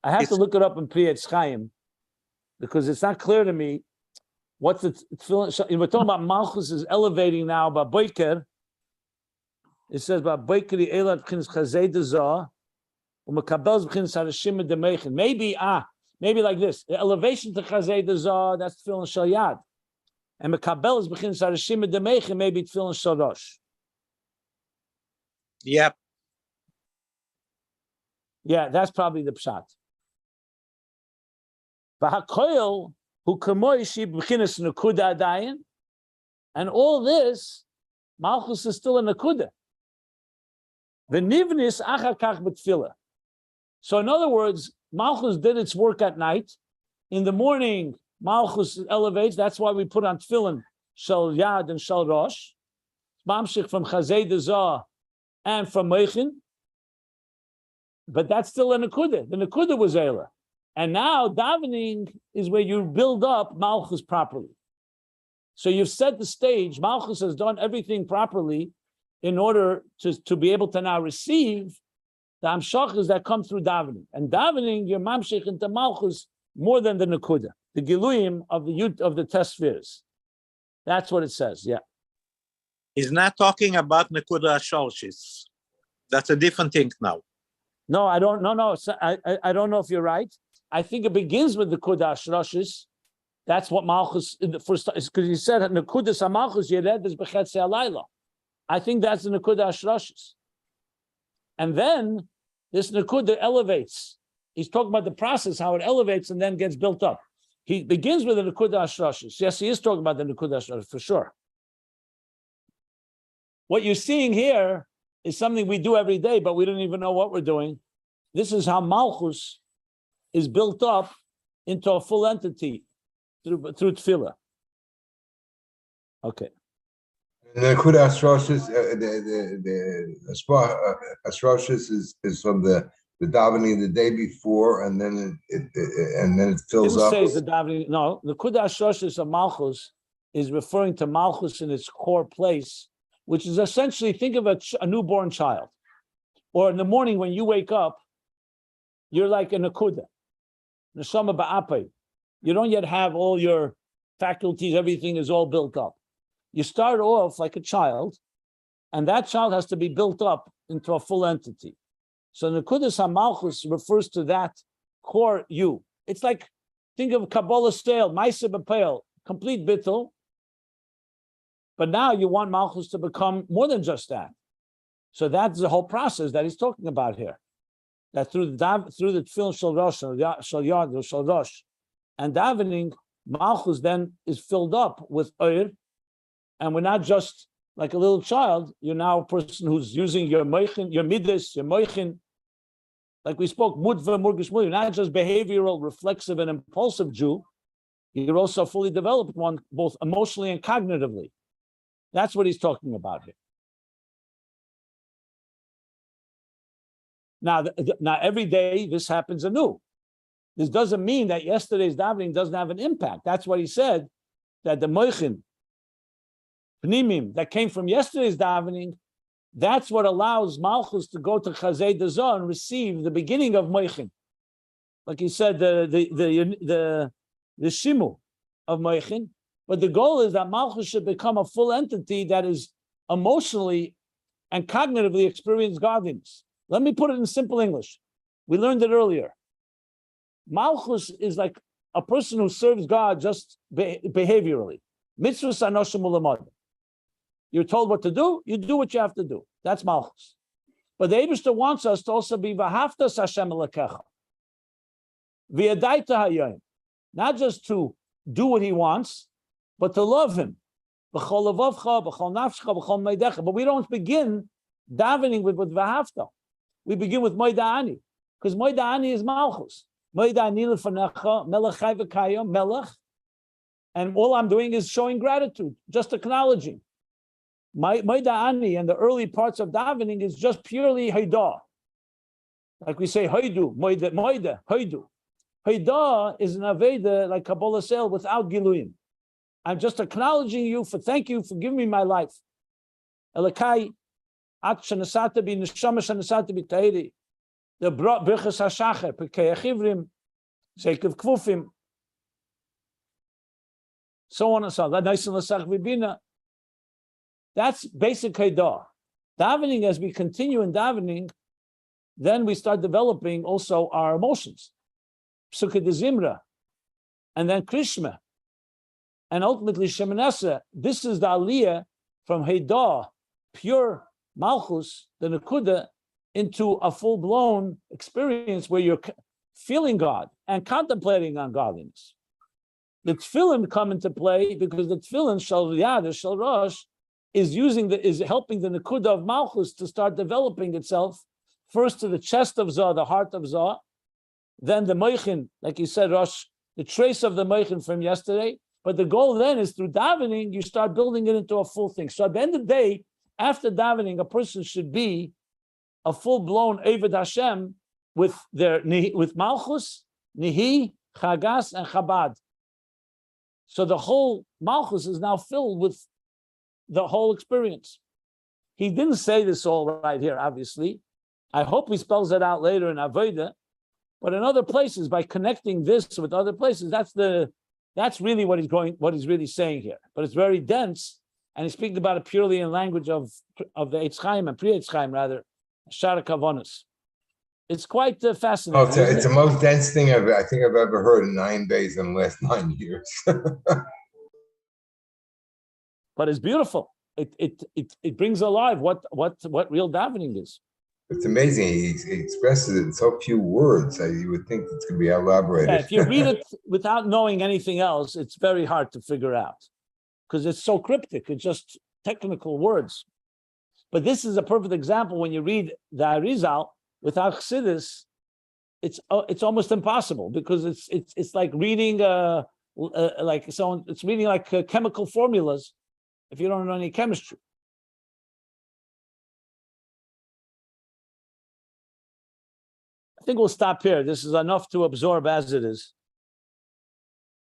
I have to look it up in Priyat Chaim because it's not clear to me what's the Tefillin. We're talking about Malchus is elevating now by Boiker. It says by Boiker Elad B'chinas Chazei de Z'A u'Mekabel B'chinas Harashim de Mochin. Maybe like this: the elevation to Chazei de Z'A, that's Tefillin shel Yad, and Mekabel is B'chinas Harashim de Mochin, maybe Tefillin shel Rosh. Yep. Yeah, that's probably the pshat. V'hakoil hu kamoishi b'chinas nekuda adayin, and all this, Malchus is still a nekuda. V'nivnis achar kach b'tfilah. So in other words, Malchus did its work at night. In the morning, Malchus elevates. That's why we put on tefillin shel Yad and shel Rosh. Mamshich from Chazei de Z'A and from Mochin. But that's still a nekuda. The nekuda was Eila. And now davening is where you build up Malchus properly. So you've set the stage. Malchus has done everything properly in order to be able to now receive the amshachas that come through davening. And davening, you're mamshich into Malchus more than the nekuda, the giluyim of the tespheres. That's what it says, yeah. He's not talking about nekuda sholshis. That's a different thing now. No, I don't. No. I don't know if you're right. I think it begins with the Kudash Roshis. That's what Malchus in the first is because he said Nekudas HaMalchus Yered is Bechetze Alayla. I think that's the Nekudash Roshis. And then this Nekuda elevates. He's talking about the process, how it elevates and then gets built up. He begins with the Nekudash Roshis. Yes, he is talking about the Nekudash Roshis for sure. What you're seeing here is something we do every day, but we don't even know what we're doing. This is how Malchus is built up into a full entity through tefillah. Okay. And the Nekuda Ashroshes, the Ashroshes is from the davening the day before, and then it fills up. Didn't say the davening. No, the Nekuda Ashroshes of Malchus is referring to Malchus in its core place, which is essentially, think of a newborn child. Or in the morning when you wake up, you're like a nekuda. Neshama ba'apay. You don't yet have all your faculties, everything is all built up. You start off like a child, and that child has to be built up into a full entity. So Nekudas HaMalchus refers to that core you. It's like, think of Kabbalah style, Maisa B'Peil, complete bittul. But now you want Malchus to become more than just that. So that's the whole process that he's talking about here. That through the Tefillin shel Rosh, shel Yad, shel Rosh, and davening, Malchus then is filled up with Oir, and we're not just like a little child. You're now a person who's using your Mochin, your Midas, your Mochin. Like we spoke, Mudva, Murgish, Mud. You're not just behavioral, reflexive, and impulsive Jew. You're also a fully developed one, both emotionally and cognitively. That's what he's talking about here. Now every day this happens anew. This doesn't mean that yesterday's davening doesn't have an impact. That's what he said, that the Mochin, Pnimim, that came from yesterday's davening, that's what allows Malchus to go to Chazei de Z'A and receive the beginning of Mochin. Like he said, the Shimu of Mochin. But the goal is that Malchus should become a full entity that is emotionally and cognitively experience godliness. Let me put it in simple English. We learned it earlier. Malchus is like a person who serves God just behaviorally. Mitzvahs anoshim ulamad. You're told what to do, you do what you have to do. That's Malchus. But the Eibishter wants us to also be v'haftas Hashem elekecha. V'yadaita hayom. Not just to do what he wants, but to love him. But we don't begin davening with v'ahavta. We begin with moida ani, because moida ani is malchus. Moida ani lefanecha melech chai v'kayim melech, and all I'm doing is showing gratitude, just acknowledging. Moida ani and the early parts of davening is just purely haidah. Like we say haidu, moida, haidu. Haidah is an aveda like Kabbalah Sel without giluyim. I'm just acknowledging you thank you for giving me my life. Elakai, at shanasata bi neshama shanasata bi ta'iri. The birchas hashacher, pekei achivrim, shekev kvufim, so on and so on. That's basic haidah. Davening, as we continue in davening, then we start developing also our emotions. Psukkah de Zimra, and then Krishma, and ultimately Shemanesa. This is the aliyah from Haidah, pure Malchus, the Nakuda, into a full-blown experience where you're feeling God and contemplating on godliness. The Tefillin come into play because the Tefillin, Shal Yad, Shal Rosh, is helping the Nakuda of Malchus to start developing itself, first to the chest of Z'A, the heart of Z'A, then the Mochin, like you said, Rosh, the trace of the Mochin from yesterday. But the goal then is through davening, you start building it into a full thing. So at the end of the day, after davening, a person should be a full-blown Eved Hashem with Malchus, Nihi, Chagas, and Chabad. So the whole Malchus is now filled with the whole experience. He didn't say this all right here, obviously. I hope he spells it out later in Avodah. But in other places, by connecting this with other places, that's really what he's really saying here. But it's very dense, and he's speaking about it purely in language of the Eitz Chaim and pre-Eitz Chaim, rather, Shara Kavonis. It's quite fascinating. Oh, it's the most dense thing I think I've ever heard in Ayin Beis in the last 9 years. But it's beautiful. It brings alive what real davening is. It's amazing. He expresses it in so few words. You would think it's going to be elaborated. Yeah, if you read it without knowing anything else, it's very hard to figure out because it's so cryptic. It's just technical words. But this is a perfect example. When you read the Arizal without Chassidus, it's almost impossible because it's like reading it's reading like chemical formulas if you don't know any chemistry. I think we'll stop here. This is enough to absorb as it is.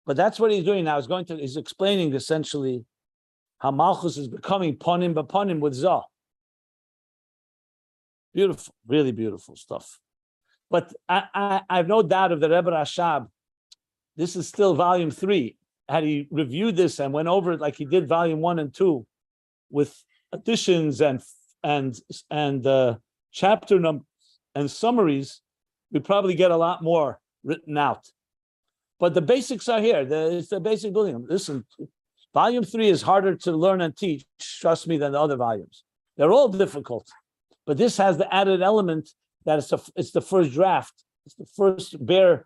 But that's what he's doing now. He's explaining essentially how Malchus is becoming ponim b'ponim with Z'A. Beautiful, really beautiful stuff. But I have no doubt of the Rebbe Rashab. This is still volume 3. Had he reviewed this and went over it like he did volume 1 and 2 with additions and chapter number and summaries, we probably get a lot more written out. But the basics are here. It's the basic building. Listen, volume 3 is harder to learn and teach, trust me, than the other volumes. They're all difficult. But this has the added element that it's the first draft. It's the first bare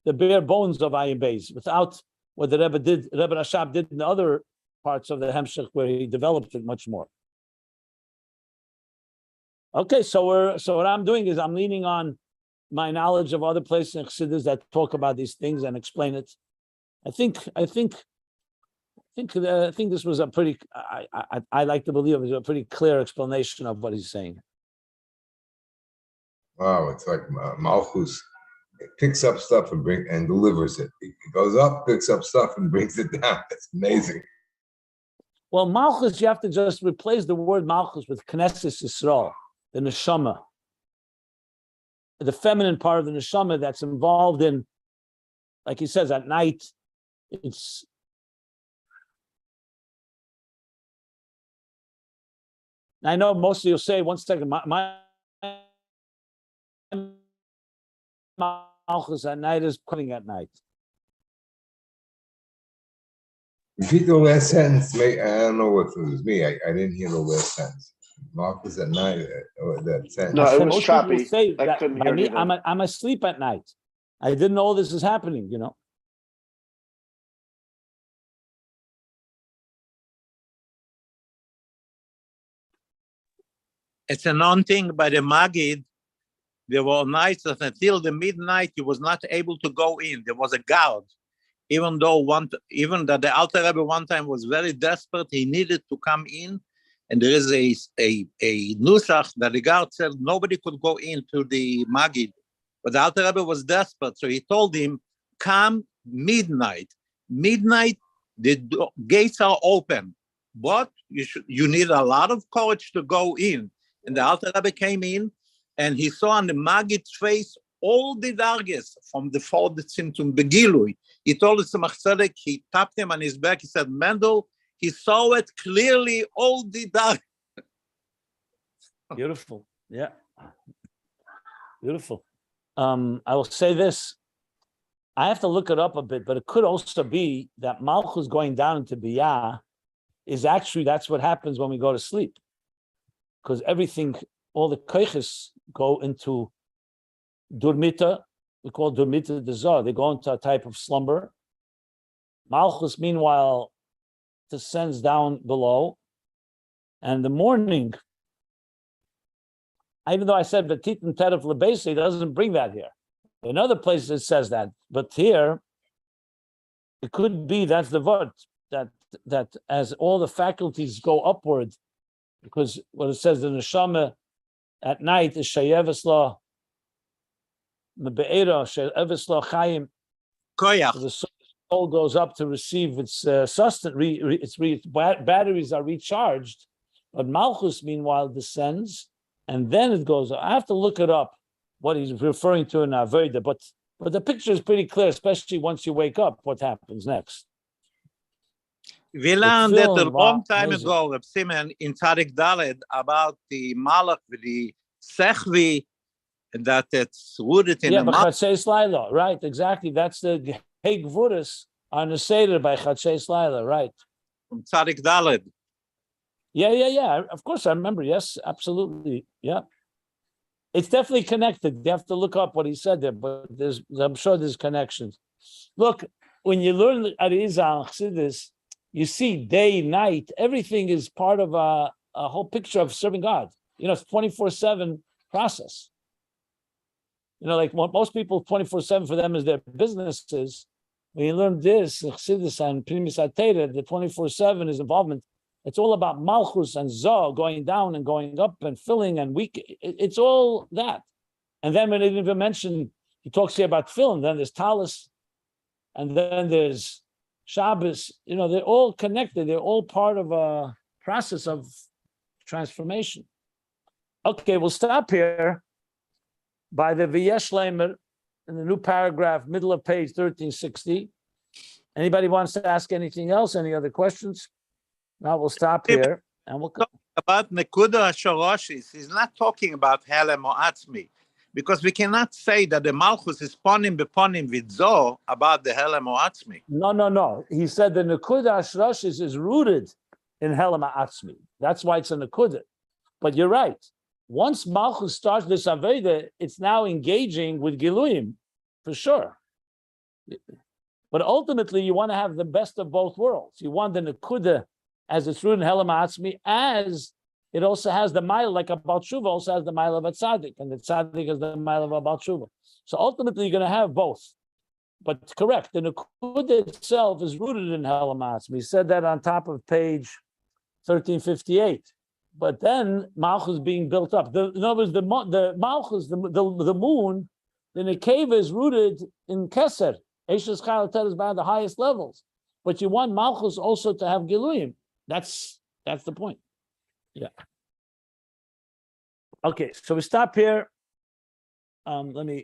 bones of Ayin Beis, without what the Rebbe Rashab did in the other parts of the Hemshech where he developed it much more. Okay, so what I'm doing is I'm leaning on my knowledge of other places in Chassidus that talk about these things and explain it. I think this was a pretty. I like to believe it was a pretty clear explanation of what he's saying. Wow, it's like Malchus. It picks up stuff and delivers it. It goes up, picks up stuff, and brings it down. It's amazing. Well, Malchus, you have to just replace the word Malchus with Knesset Yisrael, the neshama, the feminine part of the neshama that's involved in, like he says, at night. It's I know most of you will say, 1 second, my Malchus at night is putting at night. Repeat the last sentence. I don't know if it was me. I didn't hear the last sentence. Malchus at night. That sentence. No, it was most choppy. people say I that couldn't by hear me, anything. I'm asleep at night. I didn't know this is happening, It's a known thing by the Maggid. There were nights that until the midnight he was not able to go in. There was a guard. Even that the Alter Rebbe one time was very desperate, he needed to come in, and there is a nusach that the guard said nobody could go into the Maggid, but the Alter Rebbe was desperate, so he told him, "Come midnight. Midnight, the gates are open, but you need a lot of courage to go in." And the Alter Rebbe came in, and he saw on the Maggid's face all the dargis from the Forditzin to Begilui. He told us to Tzedek, he tapped him on his back, he said, "Mendel, he saw it clearly, all the dargis." Beautiful. Yeah. Beautiful. I will say this. I have to look it up a bit, but it could also be that Malchus going down into Biyah is actually, that's what happens when we go to sleep. Because everything, all the koiches go into Durmita, we call Durmita the Z'A. They go into a type of slumber. Malchus, meanwhile, descends down below. And the morning, even though I said Petit and Teref Lebesi, it doesn't bring that here. In other places it says that, but here it could be that's the word that as all the faculties go upward, because what it says in the Neshama at night is Shayeves La Mebe'era Shayeves La Chaim. Koyach. The soul goes up to receive its sustenance. Its batteries are recharged, but Malchus meanwhile descends, and then it goes. I have to look it up, what he's referring to in Avodah, but the picture is pretty clear, especially once you wake up, what happens next. We learned that a long time amazing. ago, Reb Simon, in Tzadik Daled, about the Malach, the Sechvi, that it's rooted in yeah, a but Chatzeis Laila, right, exactly. That's the Heg Vuris on the Seder by Chatzeis Laila, right. from Tzadik Daled. Yeah. Of course, I remember. Yes, absolutely. Yeah. It's definitely connected. You have to look up what he said there, but I'm sure there's connections. Look, when you learn Arizal and Chassidus, you see day, night, everything is part of a whole picture of serving God. It's 24/7 process. Like most people, 24/7 for them is their businesses. When you learn this, Chassidus and Primis Atera, the 24/7 is involvement. It's all about Malchus and Z'A going down and going up and filling and weak. It's all that. And then when he didn't even mention, he talks here about Tefillin, then there's Talis, and then there's Shabbos. They're all connected. They're all part of a process of transformation. Okay, we'll stop here by the V'yesh Leimer in the new paragraph, middle of page 1360. Anybody wants to ask anything else? Any other questions? Now we'll stop here and we'll talk about Nekuda Shoroshis. He's not talking about Helem or Atzmi, because we cannot say that the Malchus is ponim beponim with Z'A about the Helem or Atzmi. No. He said the Nekuda Shoroshis is rooted in Helem Atzmi. That's why it's a Nekuda. But you're right. Once Malchus starts this Aveda, it's now engaging with Giluyim, for sure. But ultimately, you want to have the best of both worlds. You want the Nekuda as it's rooted in Helem Atzmi, as it also has the mile, like a Baal Tshuva also has the mile of a tzaddik, and the tzaddik is the mile of a Baal Tshuva. So ultimately, you're going to have both. But correct, the Nekuda itself is rooted in Helem Atzmi. He said that on top of page 1358. But then Malchus being built up. In other words, the Malchus, the moon, the Nekeva is rooted in Keser. Eishes Chalatet is by the highest levels. But you want Malchus also to have Giluyim. That's the point. Yeah. Okay, so we stop here. Let me